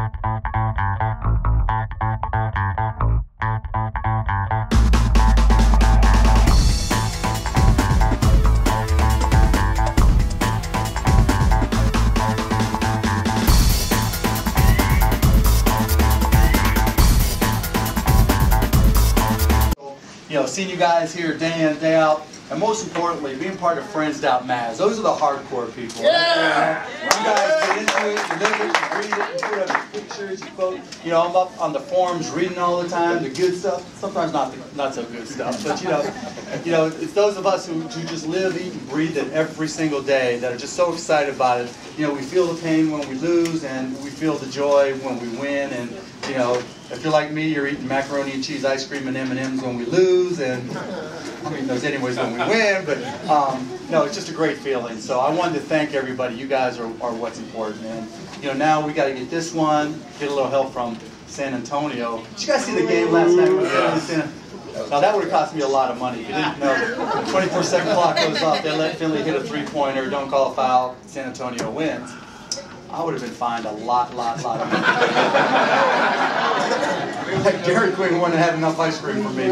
You know, seeing you guys here day in, day out, and most importantly, being part of Friends Mavs. Those are the hardcore people. Yeah. You guys get into it, you live it, you read it, you put up pictures, you quote. You know, I'm up on the forums reading all the time, the good stuff. Sometimes not so good stuff, but you know, it's those of us who just live, eat, and breathe it every single day that are just so excited about it. You know, we feel the pain when we lose, and we feel the joy when we win. And you know, if you're like me, you're eating macaroni and cheese ice cream and M&Ms when we lose, and I mean those anyways when we win. But no, it's just a great feeling. So I wanted to thank everybody. You guys are what's important. And you know, now we got to get this one, get a little help from San Antonio. Did you guys see the game last night? Now that would have cost me a lot of money. If you didn't know, the 24-second clock goes off. They let Finley hit a three-pointer. Don't call a foul. San Antonio wins. I would have been fined a lot of money. Like Dairy Queen wouldn't have had enough ice cream for me.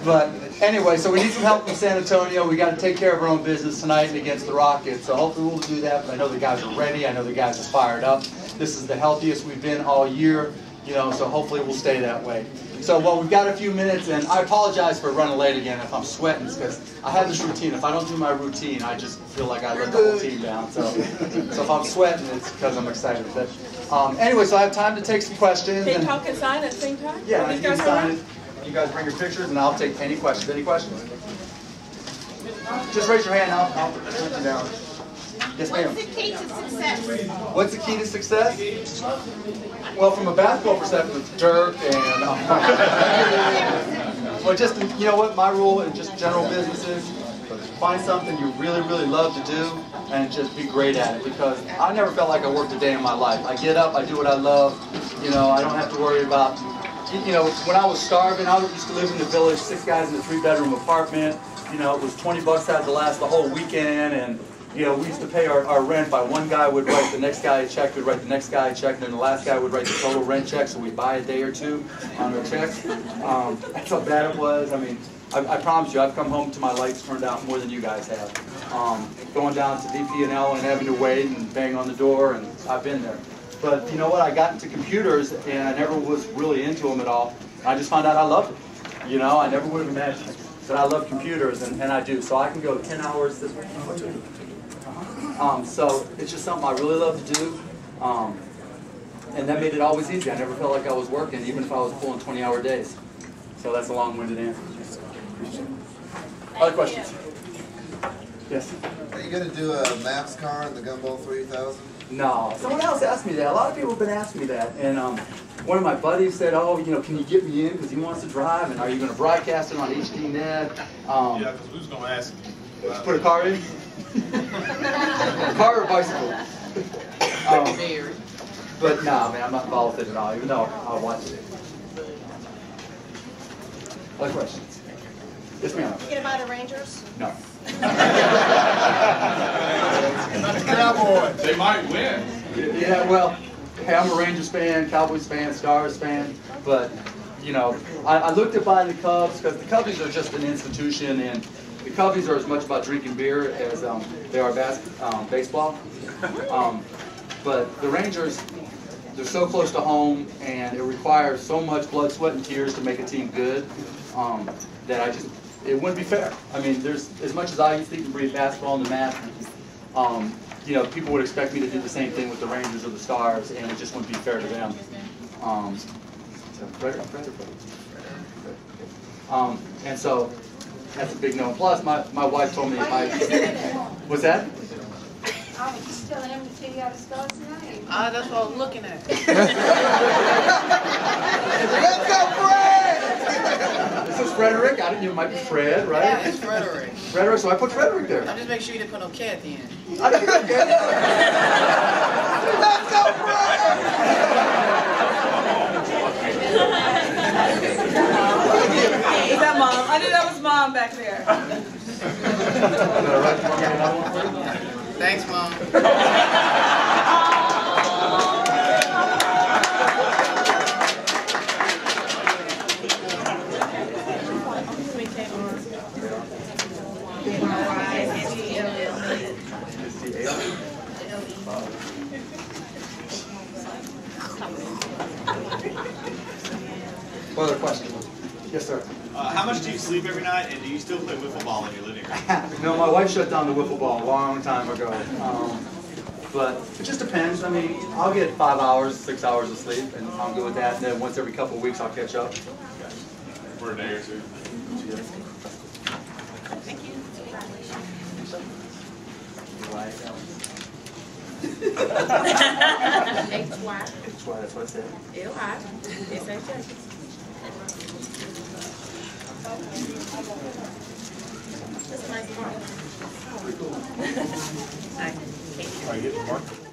But anyway, so we need some help from San Antonio. We got to take care of our own business tonight against the Rockets. So hopefully we'll do that. But I know the guys are ready. I know the guys are fired up. This is the healthiest we've been all year. You know, so hopefully we'll stay that way. So, well, we've got a few minutes, and I apologize for running late again if I'm sweating, because I have this routine. If I don't do my routine, I just feel like I let the whole team down. So if I'm sweating, it's because I'm excited. But anyway, so I have time to take some questions. Can you talk and sign at the same time? Yeah, you can sign it. You guys bring your pictures, and I'll take any questions. Any questions? Just raise your hand. I'll put you down. Yes, ma'am. What's the key to success? What's the key to success? Well, from a basketball perspective, it's dirt and well, just you know what my rule in just general business is: find something you really love to do and just be great at it. Because I never felt like I worked a day in my life. I get up, I do what I love. You know, I don't have to worry about. You know, when I was starving, I used to live in the village, 6 guys in a 3-bedroom apartment. You know, it was $20 had to last the whole weekend, and you know, we used to pay our rent by one guy would write the next guy a check, would write the next guy a check, and then the last guy would write the total rent check, so we'd buy a day or two on our checks. That's how bad it was. I mean, I promise you, I've come home to my lights turned out more than you guys have. Going down to DP&L and having to wait and bang on the door, and I've been there. But you know what? I got into computers, and I never was really into them at all. I just found out I loved it. You know, I never would have imagined that I love computers, and I do. So I can go 10 hours this week. So it's just something I really love to do, and that made it always easy. I never felt like I was working, even if I was pulling 20-hour days. So that's a long-winded answer. Other questions? Yes? Are you going to do a Mavs car in the Gumball 3000? No. Someone else asked me that. A lot of people have been asking me that. And one of my buddies said, oh, you know, can you get me in because he wants to drive? And are you going to broadcast it on HDNet? Yeah, because we was going to ask you. Put a car in? Car or bicycle? But no, man, I'm not involved with it at all, even though I'll watch it. Other questions? Yes, ma'am. You gonna buy the Rangers? No. Cowboys. They might win. Yeah, well, hey, I'm a Rangers fan, Cowboys fan, Stars fan, but, you know, I looked at buying the Cubs because the Cubbies are just an institution, and the Cubbies are as much about drinking beer as they are baseball. But the Rangers, they're so close to home, and it requires so much blood, sweat, and tears to make a team good that it wouldn't be fair. I mean, there's as much as I used to eat and breathe basketball in the mat, you know, people would expect me to do the same thing with the Rangers or the Stars, and it just wouldn't be fair to them. And so that's a big no. Plus, my wife told me if I what's that? I was just telling him to figure out a Stars name. That's what I was looking at. Let's go, Fred! This is Frederick. I didn't know it might be Fred, right? Yeah, it's Frederick. Frederick, so I put Frederick there. I'm just making sure you didn't put no K at the end. I didn't put K. Let's go, Fred! Is that Mom? I knew that was Mom back there. Thanks, Mom. What other question? Yes, sir. How much do you sleep every night, and do you still play wiffle ball in your living room? No, my wife shut down the wiffle ball a long time ago. But it just depends. I mean, I'll get 5 hours, 6 hours of sleep, and I'm good with that. And then once every couple of weeks, I'll catch up. For a day or two. HY. That's why I said. LI. SHA. That's a nice car. Are you getting Mark?